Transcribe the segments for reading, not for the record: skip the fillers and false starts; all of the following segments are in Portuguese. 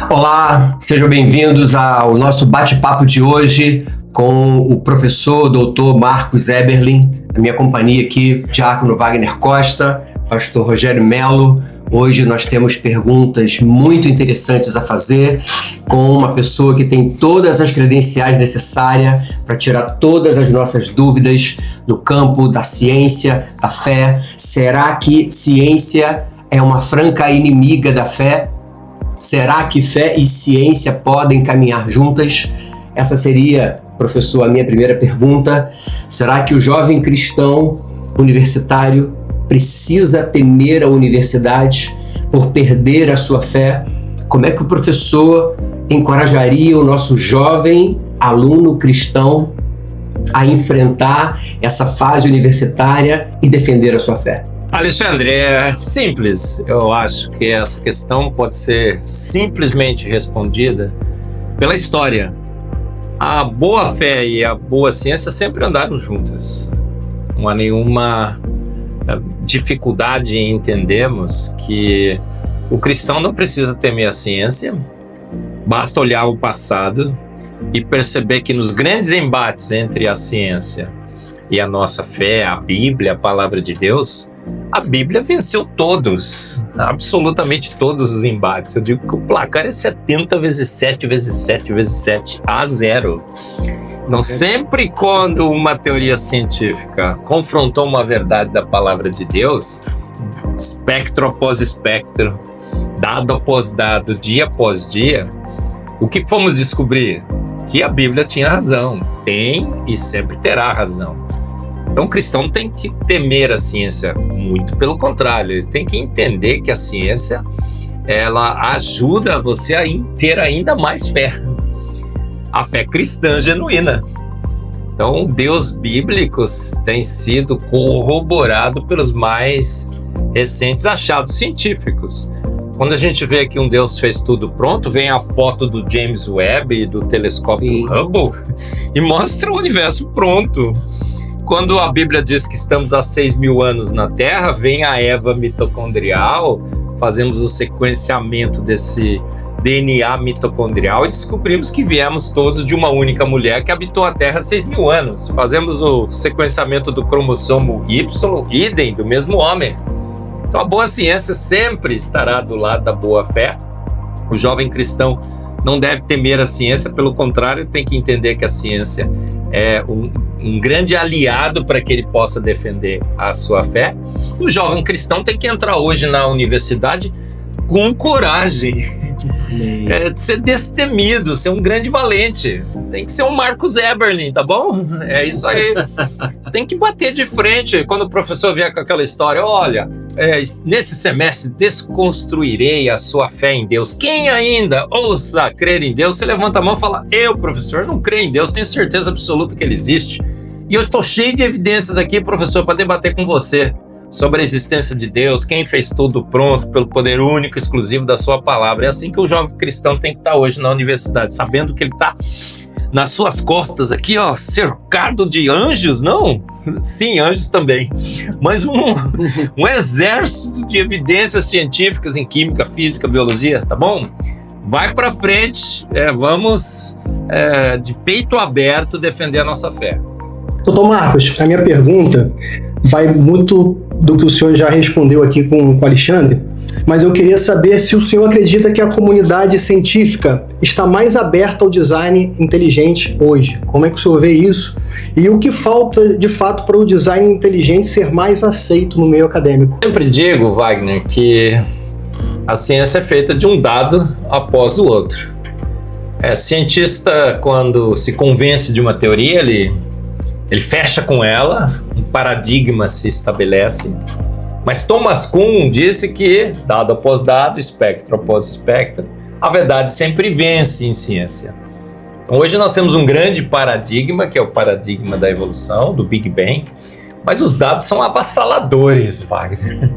Olá, sejam bem-vindos ao nosso bate-papo de hoje com o professor Dr. Marcos Eberlin, a minha companhia aqui, Diácono Wagner Costa, pastor Rogério Melo. Hoje nós temos perguntas muito interessantes a fazer com uma pessoa que tem todas as credenciais necessárias para tirar todas as nossas dúvidas no campo da ciência, da fé. Será que ciência é uma franca inimiga da fé? Será que fé e ciência podem caminhar juntas? Essa seria, professor, a minha primeira pergunta. Será que o jovem cristão universitário precisa temer a universidade por perder a sua fé? Como é que o professor encorajaria o nosso jovem aluno cristão a enfrentar essa fase universitária e defender a sua fé? Alexandre, é simples. Eu acho que essa questão pode ser simplesmente respondida pela história. A boa fé e a boa ciência sempre andaram juntas. Não há nenhuma dificuldade em entendermos que o cristão não precisa temer a ciência, basta olhar o passado e perceber que nos grandes embates entre a ciência e a nossa fé, a Bíblia, a Palavra de Deus, a Bíblia venceu todos, absolutamente todos os embates. Eu digo que o placar é 70 vezes 7 vezes 7 vezes 7 a 0. Então, sempre quando uma teoria científica confrontou uma verdade da Palavra de Deus, espectro após espectro, dado após dado, dia após dia, o que fomos descobrir? Que a Bíblia tinha razão, tem e sempre terá razão. Então, o cristão tem que temer a ciência, muito pelo contrário, ele tem que entender que a ciência, ela ajuda você a ter ainda mais fé, a fé cristã genuína. Então, o Deus bíblico tem sido corroborado pelos mais recentes achados científicos. Quando a gente vê que um Deus fez tudo pronto, vem a foto do James Webb e do telescópio Hubble e mostra o universo pronto. Quando a Bíblia diz que estamos há 6.000 anos na Terra, vem a Eva mitocondrial, fazemos o sequenciamento desse DNA mitocondrial e descobrimos que viemos todos de uma única mulher que habitou a Terra há 6.000 anos. Fazemos o sequenciamento do cromossomo Y, idem, do mesmo homem. Então a boa ciência sempre estará do lado da boa fé. O jovem cristão não deve temer a ciência, pelo contrário, tem que entender que a ciência é um grande aliado para que ele possa defender a sua fé. O jovem cristão tem que entrar hoje na universidade com coragem, ser destemido, ser um grande valente. Tem que ser um Marcos Eberlin, tá bom? É isso aí. Tem que bater de frente. Quando o professor vier com aquela história, olha, nesse semestre desconstruirei a sua fé em Deus. Quem ainda ousa crer em Deus, você levanta a mão e fala: eu, professor, não creio em Deus, tenho certeza absoluta que ele existe. E eu estou cheio de evidências aqui, professor, para debater com você sobre a existência de Deus, quem fez tudo pronto pelo poder único, exclusivo da sua palavra. É assim que o jovem cristão tem que estar hoje na universidade, sabendo que ele está nas suas costas aqui, ó, cercado de anjos, não? Sim, anjos também, mas um exército de evidências científicas em química, física, biologia, tá bom? Vai para frente, vamos de peito aberto defender a nossa fé. Doutor Marcos, a minha pergunta vai muito do que o senhor já respondeu aqui com o Alexandre, mas eu queria saber se o senhor acredita que a comunidade científica está mais aberta ao design inteligente hoje. Como é que o senhor vê isso? E o que falta, de fato, para o design inteligente ser mais aceito no meio acadêmico? Eu sempre digo, Wagner, que a ciência é feita de um dado após o outro. Cientista, quando se convence de uma teoria, ele fecha com ela, um paradigma se estabelece. Mas Thomas Kuhn disse que, dado após dado, espectro após espectro, a verdade sempre vence em ciência. Então, hoje nós temos um grande paradigma, que é o paradigma da evolução, do Big Bang, mas os dados são avassaladores, Wagner.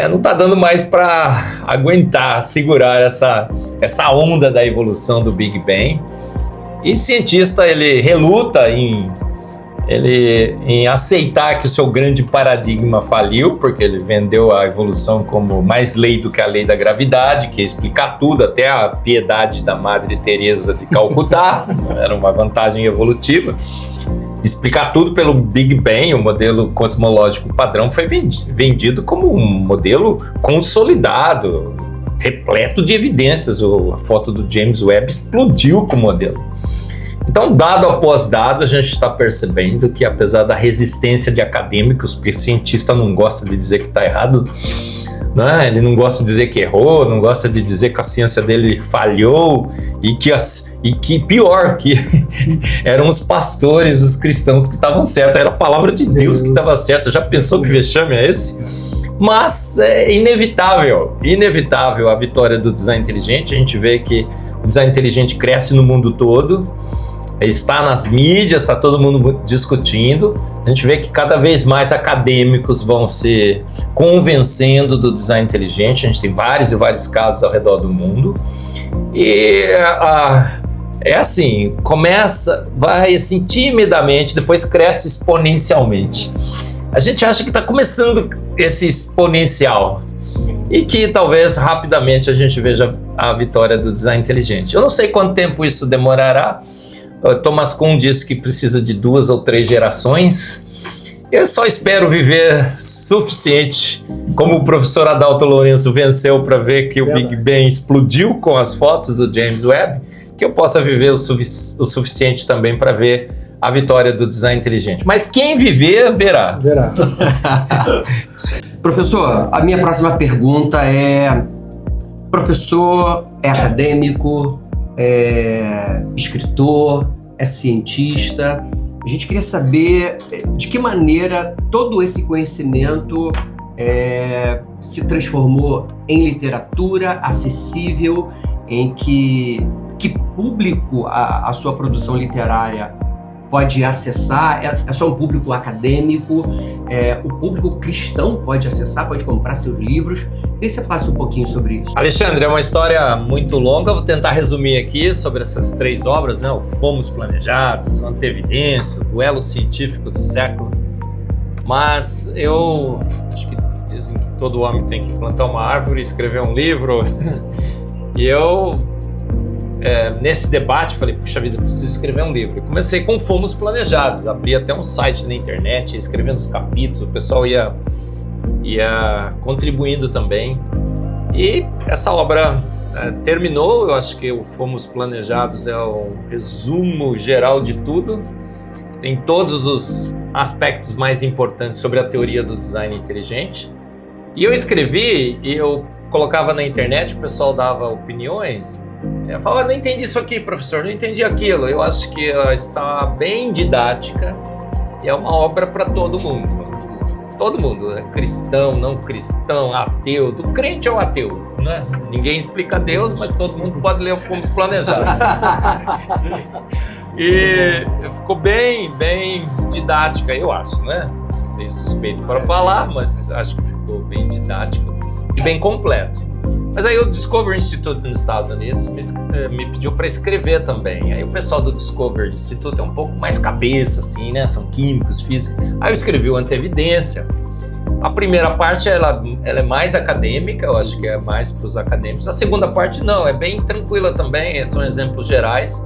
Não está dando mais para aguentar, segurar essa onda da evolução do Big Bang. E cientista, ele reluta em Ele, em aceitar que o seu grande paradigma faliu, porque ele vendeu a evolução como mais lei do que a lei da gravidade, que ia explicar tudo, até a piedade da Madre Teresa de Calcutá, era uma vantagem evolutiva. Explicar tudo pelo Big Bang, o modelo cosmológico padrão, foi vendido como um modelo consolidado, repleto de evidências. A foto do James Webb explodiu com o modelo. Então, dado após dado, a gente está percebendo que, apesar da resistência de acadêmicos, porque cientista não gosta de dizer que está errado, né? Ele não gosta de dizer que errou, não gosta de dizer que a ciência dele falhou e que pior, que eram os pastores, os cristãos que estavam certos, era a palavra de Deus que estava certa. Já pensou que vexame é esse? Mas é inevitável a vitória do design inteligente. A gente vê que o design inteligente cresce no mundo todo, está nas mídias, está todo mundo discutindo. A gente vê que cada vez mais acadêmicos vão se convencendo do design inteligente. A gente tem vários e vários casos ao redor do mundo. E é assim, vai assim timidamente, depois cresce exponencialmente. A gente acha que está começando esse exponencial e que talvez rapidamente a gente veja a vitória do design inteligente. Eu não sei quanto tempo isso demorará. Thomas Kuhn disse que precisa de 2 ou 3 gerações. Eu só espero viver suficiente, como o professor Adalto Lourenço venceu para ver que o Big Bang explodiu com as fotos do James Webb, que eu possa viver o suficiente também para ver a vitória do design inteligente. Mas quem viver, verá. Professor, a minha próxima pergunta é: professor é acadêmico, é escritor, é cientista. A gente queria saber de que maneira todo esse conhecimento se transformou em literatura acessível, em que público a sua produção literária pode acessar. É só um público acadêmico? O público cristão pode acessar, pode comprar seus livros? Queria que você falasse um pouquinho sobre isso. Alexandre, é uma história muito longa, vou tentar resumir aqui sobre essas 3 obras, né? O Fomos Planejados, o Antevidência, o Duelo Científico do Século. Mas eu acho que dizem que todo homem tem que plantar uma árvore e escrever um livro. E eu, nesse debate, falei, puxa vida, eu preciso escrever um livro. Eu comecei com Fomos Planejados, abri até um site na internet, ia escrevendo os capítulos, o pessoal ia contribuindo também. E essa obra terminou. Eu acho que o Fomos Planejados é um resumo geral de tudo. Tem todos os aspectos mais importantes sobre a teoria do design inteligente. E eu escrevi e eu colocava na internet, o pessoal dava opiniões. Eu falava, não entendi isso aqui, professor, não entendi aquilo. Eu acho que ela está bem didática e é uma obra para todo mundo. Todo mundo, cristão, não cristão, ateu, do crente ao ateu, né? Ninguém explica Deus, mas todo mundo pode ler o Fomos Planejados. E ficou bem didática, eu acho, né? Sou meio suspeito para falar, mas acho que ficou bem didático e bem completo. Mas aí o Discovery Institute nos Estados Unidos me pediu para escrever também. Aí o pessoal do Discovery Institute é um pouco mais cabeça, assim, né? São químicos, físicos. Aí eu escrevi o Antevidência. A primeira parte ela é mais acadêmica, eu acho que é mais para os acadêmicos. A segunda parte não, é bem tranquila também, são exemplos gerais.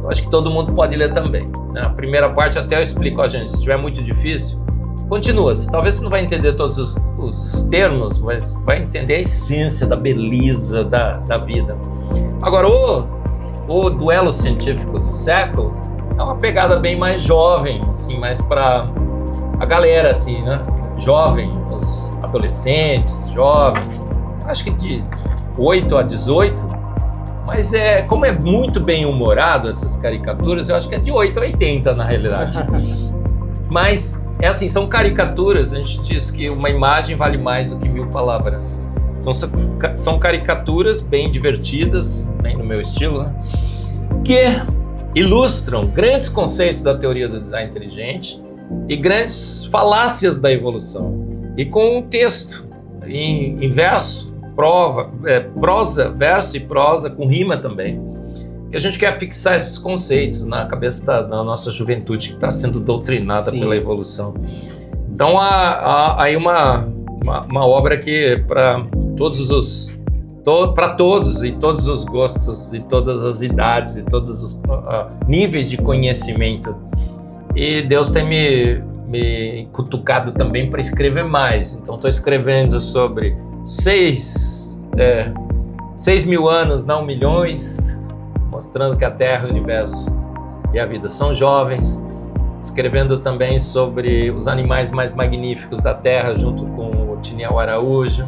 Eu acho que todo mundo pode ler também, né? A primeira parte até eu explico a gente, se estiver muito difícil, continua. Talvez você não vai entender todos os termos, mas vai entender a essência da beleza da vida. Agora, o Duelo Científico do Século é uma pegada bem mais jovem, assim, mais para a galera, assim, né? Jovem, os adolescentes, jovens, acho que de 8 a 18, mas como é muito bem humorado essas caricaturas, eu acho que é de 8 a 80 na realidade. Mas assim, são caricaturas, a gente diz que uma imagem vale mais do que 1000 palavras. Então são caricaturas bem divertidas, bem no meu estilo, né? Que ilustram grandes conceitos da teoria do design inteligente e grandes falácias da evolução. E com um texto em verso, prosa, verso e prosa, com rima também. que a gente quer fixar esses conceitos na cabeça da nossa juventude que está sendo doutrinada pela evolução. Então, há aí uma obra que para todos e todos os gostos e todas as idades e todos os níveis de conhecimento. E Deus tem me cutucado também para escrever mais. Então, estou escrevendo sobre 6 mil anos, não milhões, mostrando que a Terra, o Universo e a vida são jovens. Escrevendo também sobre os animais mais magníficos da Terra, junto com o Otiniel Araújo.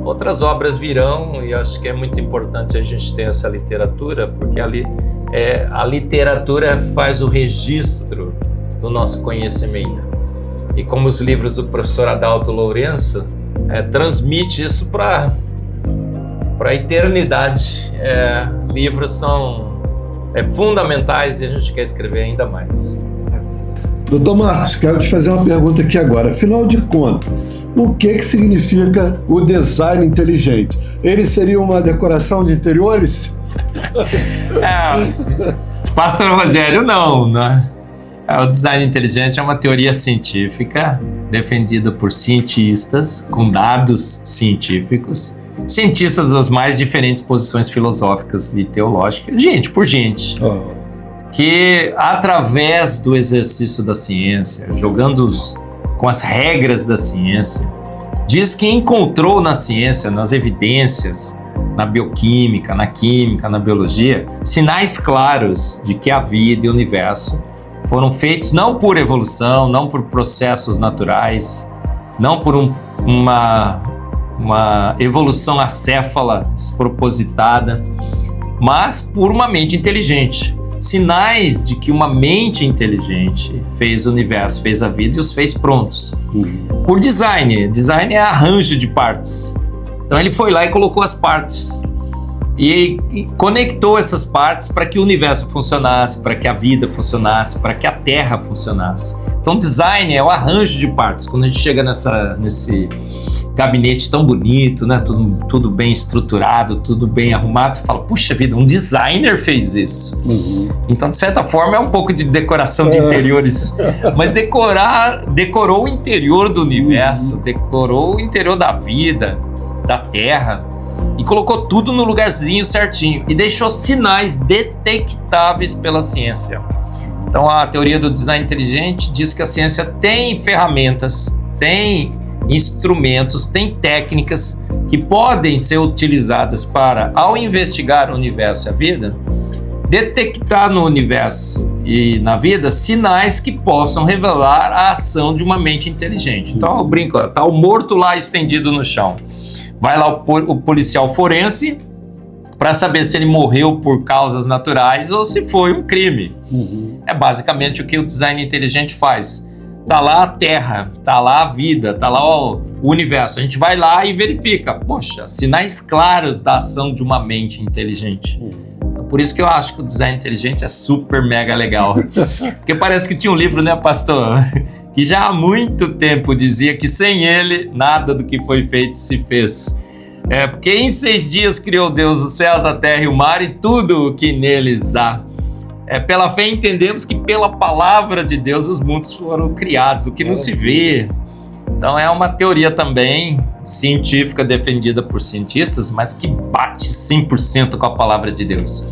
Outras obras virão, e acho que é muito importante a gente ter essa literatura, porque a literatura faz o registro do nosso conhecimento. E como os livros do professor Adalto Lourenço, transmite isso para a eternidade. Livros são fundamentais e a gente quer escrever ainda mais. Doutor Marcos, quero te fazer uma pergunta aqui agora. Afinal de contas, o que significa o design inteligente? Ele seria uma decoração de interiores? Pastor Rogério, não, né? O design inteligente é uma teoria científica defendida por cientistas com dados científicos, cientistas das mais diferentes posições filosóficas e teológicas, gente por gente. Que através do exercício da ciência, jogando com as regras da ciência, diz que encontrou na ciência, nas evidências, na bioquímica, na química, na biologia, sinais claros de que a vida e o universo foram feitos não por evolução, não por processos naturais, não por uma evolução acéfala, despropositada, mas por uma mente inteligente. Sinais de que uma mente inteligente fez o universo, fez a vida e os fez prontos. Por design. Design é arranjo de partes. Então ele foi lá e colocou as partes. E conectou essas partes para que o universo funcionasse, para que a vida funcionasse, para que a Terra funcionasse. Então design é o arranjo de partes. Quando a gente chega nesse gabinete tão bonito, né? Tudo bem estruturado, tudo bem arrumado, você fala, puxa vida, um designer fez isso. Então, de certa forma, é um pouco de decoração de interiores. Mas decorou o interior do universo, decorou o interior da vida, da Terra, e colocou tudo no lugarzinho certinho, e deixou sinais detectáveis pela ciência. Então, a teoria do design inteligente diz que a ciência tem ferramentas, tem instrumentos, tem técnicas que podem ser utilizadas para, ao investigar o universo e a vida, detectar no universo e na vida sinais que possam revelar a ação de uma mente inteligente. Então eu brinco, tá o morto lá estendido no chão. Vai lá o policial forense para saber se ele morreu por causas naturais ou se foi um crime. É basicamente o que o design inteligente faz. Tá lá a Terra, tá lá a vida, tá lá o universo. A gente vai lá e verifica, poxa, sinais claros da ação de uma mente inteligente. Então, por isso que eu acho que o design inteligente é super mega legal. Porque parece que tinha um livro, né, pastor, que já há muito tempo dizia que sem ele, nada do que foi feito se fez. Porque em 6 dias criou Deus os céus, a terra e o mar e tudo o que neles há. Pela fé entendemos que pela palavra de Deus os mundos foram criados, o que não se vê. Então é uma teoria também científica defendida por cientistas, mas que bate 100% com a palavra de Deus.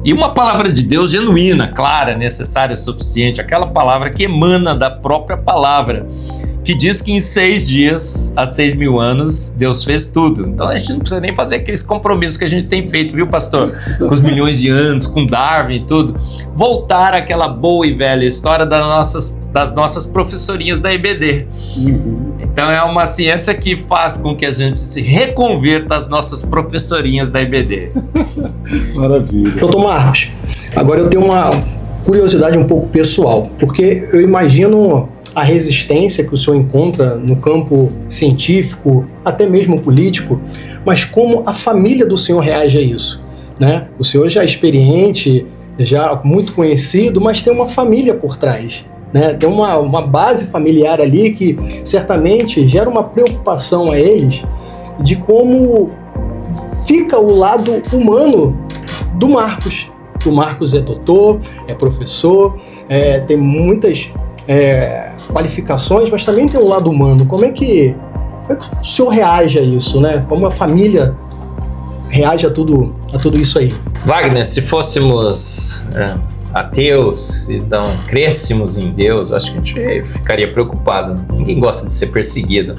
E uma palavra de Deus genuína, clara, necessária, suficiente, aquela palavra que emana da própria palavra, que diz que em 6 dias, há 6 mil anos, Deus fez tudo. Então a gente não precisa nem fazer aqueles compromissos que a gente tem feito, viu, pastor? Com os milhões de anos, com Darwin e tudo. Voltar àquela boa e velha história das nossas professorinhas da EBD. Então é uma ciência que faz com que a gente se reconverta às nossas professorinhas da EBD. Maravilha. Doutor Marcos, agora eu tenho uma curiosidade um pouco pessoal, porque eu imagino a resistência que o senhor encontra no campo científico, até mesmo político, mas como a família do senhor reage a isso, né? O senhor já é experiente, já muito conhecido, mas tem uma família por trás, né? Tem uma base familiar ali que certamente gera uma preocupação a eles de como fica o lado humano do Marcos, O Marcos é doutor, é professor, tem muitas qualificações, mas também tem um lado humano. Como é que o senhor reage a isso, né? Como a família reage a tudo isso aí? Wagner, se fôssemos ateus, se não crêssemos em Deus, acho que a gente ficaria preocupado. Ninguém gosta de ser perseguido,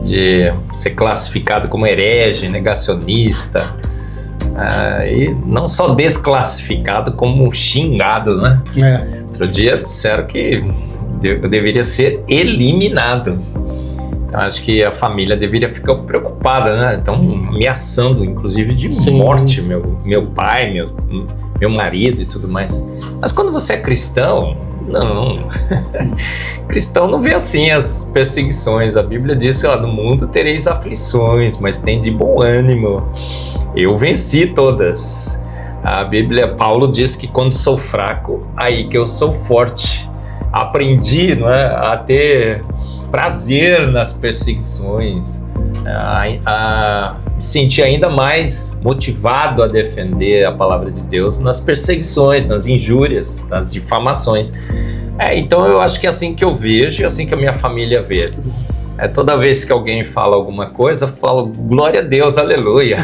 de ser classificado como herege, negacionista, e não só desclassificado, como xingado, né? Outro dia disseram que eu deveria ser eliminado. Então, acho que a família deveria ficar preocupada, né? Estão ameaçando, inclusive, de morte, meu pai, meu marido e tudo mais. Mas quando você é cristão, não. Cristão não vê assim as perseguições. A Bíblia diz que no mundo tereis aflições, mas tem de bom ânimo. Eu venci todas. A Bíblia, Paulo diz que quando sou fraco, aí que eu sou forte. Aprendi, não é, a ter prazer nas perseguições, a me sentir ainda mais motivado a defender a palavra de Deus nas perseguições, nas injúrias, nas difamações. Então eu acho que é assim que eu vejo e assim que a minha família vê. Toda vez que alguém fala alguma coisa, eu falo, glória a Deus, aleluia.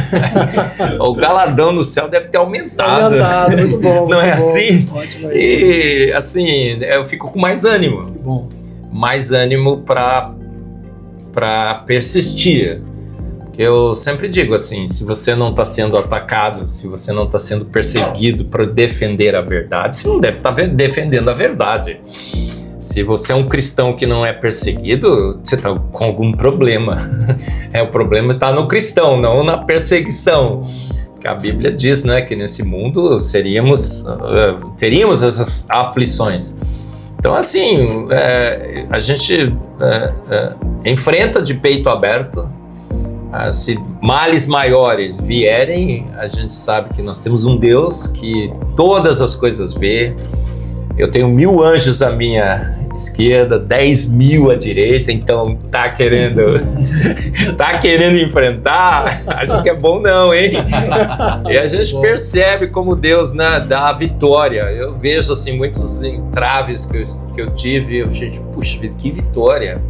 O galardão no céu deve ter aumentado. Muito bom. Não é bom. assim? Ótimo. E assim, eu fico com mais ânimo. Bom. Mais ânimo para persistir. Eu sempre digo assim, se você não está sendo atacado, se você não está sendo perseguido para defender a verdade, você não deve estar defendendo a verdade. Se você é um cristão que não é perseguido, você está com algum problema. O problema está no cristão, não na perseguição. Porque a Bíblia diz, né, que nesse mundo teríamos essas aflições. Então, assim, a gente enfrenta de peito aberto. Se males maiores vierem, a gente sabe que nós temos um Deus que todas as coisas vê. Eu tenho 1000 anjos à minha esquerda, 10.000 à direita, então tá querendo enfrentar? Acho que é bom não, hein? E a gente percebe como Deus, né, dá a vitória. Eu vejo assim muitos entraves que eu tive, puxa, que vitória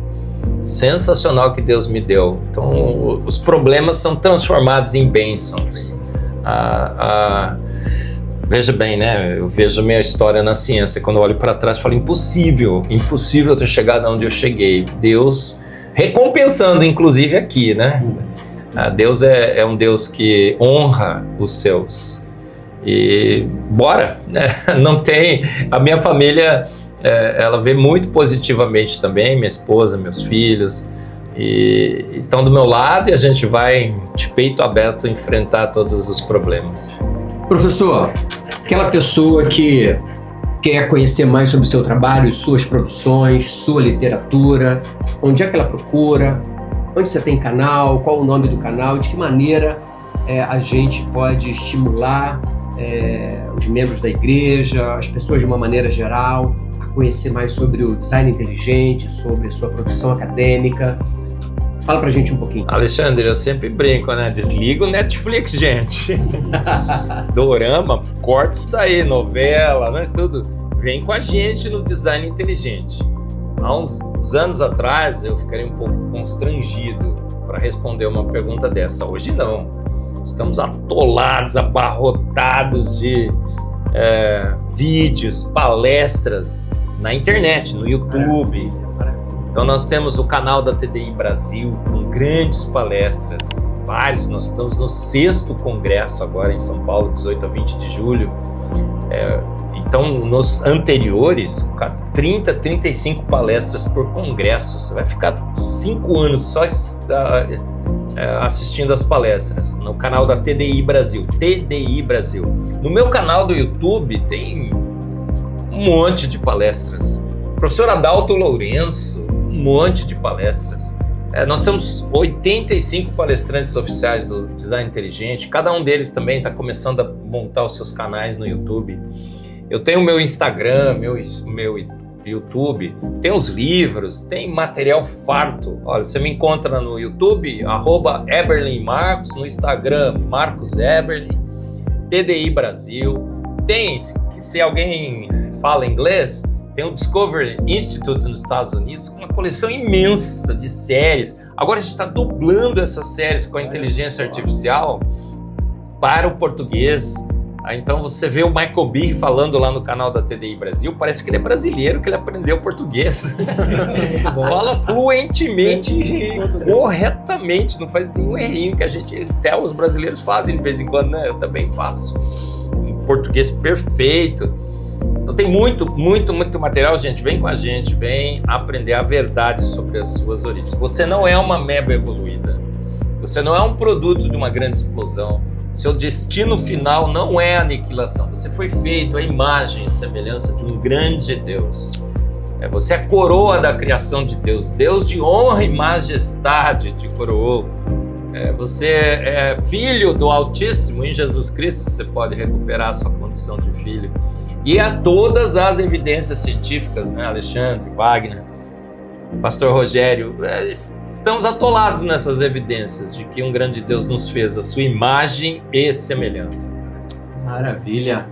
sensacional que Deus me deu. Então os problemas são transformados em bênçãos. Veja bem, né? Eu vejo a minha história na ciência. Quando eu olho para trás, eu falo, impossível ter chegado onde eu cheguei. Deus recompensando, inclusive aqui, né? Deus é um Deus que honra os seus. E bora, né? Não tem... A minha família, ela vê muito positivamente também, minha esposa, meus filhos. E estão do meu lado e a gente vai de peito aberto enfrentar todos os problemas. Professor, aquela pessoa que quer conhecer mais sobre o seu trabalho, suas produções, sua literatura, onde é que ela procura? Onde você tem canal? Qual o nome do canal? De que maneira a gente pode estimular os membros da igreja, as pessoas de uma maneira geral, a conhecer mais sobre o design inteligente, sobre a sua produção acadêmica? Fala pra gente um pouquinho. Alexandre, eu sempre brinco, né? Desliga o Netflix, gente. Dorama, corta isso daí, novela, né? Tudo. Vem com a gente no design inteligente. Há uns anos atrás, eu ficaria um pouco constrangido para responder uma pergunta dessa. Hoje não. Estamos atolados, abarrotados de vídeos, palestras na internet, no YouTube. Então nós temos o canal da TDI Brasil com grandes palestras, vários. Nós estamos no 6º congresso agora em São Paulo, 18 a 20 de julho. Então nos anteriores, 30, 35 palestras por congresso. Você vai ficar 5 anos só assistindo as palestras no canal da TDI Brasil. TDI Brasil. No meu canal do YouTube tem um monte de palestras. Professor Adalto Lourenço, um monte de palestras. Nós temos 85 palestrantes oficiais do Design Inteligente. Cada um deles também está começando a montar os seus canais no YouTube. Eu tenho o meu Instagram, meu YouTube, tem os livros, tem material farto. Olha, você me encontra no YouTube, @EberlinMarcos, no Instagram, Marcos Eberlin, TDI Brasil. tem, se alguém fala inglês, tem o Discovery Institute nos Estados Unidos com uma coleção imensa de séries. Agora a gente está dublando essas séries com a inteligência artificial para o português. Então você vê o Michael Behe falando lá no canal da TDI Brasil, parece que ele é brasileiro, que ele aprendeu português. Fala fluentemente, corretamente, não faz nenhum errinho, que até os brasileiros fazem de vez em quando, né? Eu também faço. Um português perfeito. Então tem muito material, gente. Vem com a gente, vem aprender a verdade sobre as suas origens. Você não é uma meba evoluída. Você não é um produto de uma grande explosão. Seu destino final não é a aniquilação. Você foi feito à imagem e semelhança de um grande Deus. Você é a coroa da criação de Deus. Deus de honra e majestade te coroou. Você é filho do Altíssimo. Em Jesus Cristo você pode recuperar a sua condição de filho. E há todas as evidências científicas, né, Alexandre, Wagner, Pastor Rogério, estamos atolados nessas evidências de que um grande Deus nos fez a sua imagem e semelhança. Maravilha.